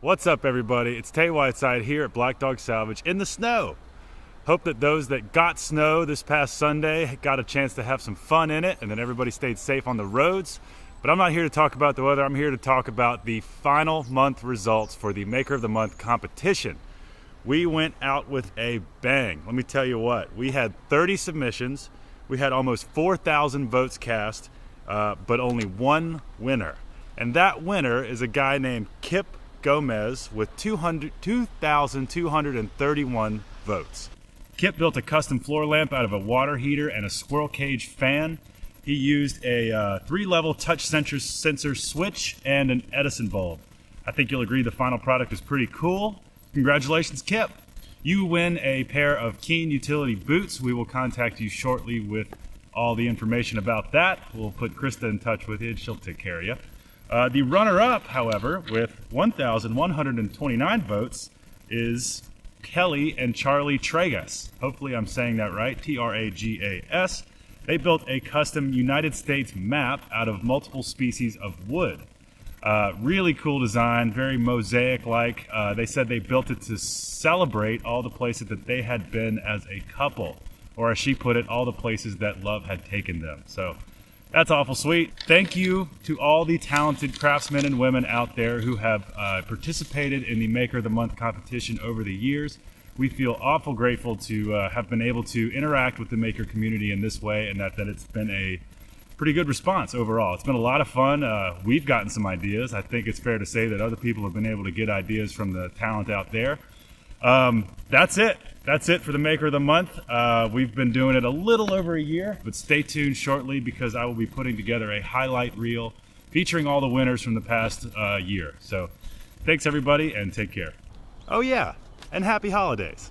What's up, everybody? It's Tay Whiteside here at Black Dog Salvage in the snow. Hope that those that got snow this past Sunday got a chance to have some fun in it, and that everybody stayed safe on the roads. But I'm not here to talk about the weather. I'm here to talk about the final month results for the Maker of the Month competition. We went out with a bang. Let me tell you what, we had 30 submissions. We had almost 4,000 votes cast, but only one winner. And that winner is a guy named Kip Gomez with 2,231 votes. Kip built a custom floor lamp out of a water heater and a squirrel cage fan. He used a 3-level touch sensor switch and an Edison bulb. I think you'll agree the final product is pretty cool. Congratulations, Kip. You win a pair of Keen utility boots. We will contact you shortly with all the information about that. We'll put Krista in touch with you. She'll take care of you. The runner-up, however, with 1,129 votes is Kelly and Charlie Tragas. Hopefully I'm saying that right, Tragas. They built a custom United States map out of multiple species of wood. Really cool design, very mosaic-like. They said they built it to celebrate all the places that they had been as a couple, or as she put it, all the places that love had taken them. So that's awful sweet. Thank you to all the talented craftsmen and women out there who have participated in the Maker of the Month competition over the years. We feel awful grateful to have been able to interact with the maker community in this way, and that it's been a pretty good response overall. It's been a lot of fun. We've gotten some ideas. I think it's fair to say that other people have been able to get ideas from the talent out there. That's it. That's it for the Maker of the Month. We've been doing it a little over a year, but stay tuned shortly because I will be putting together a highlight reel featuring all the winners from the past year. So thanks, everybody, and take care. Oh yeah, and happy holidays.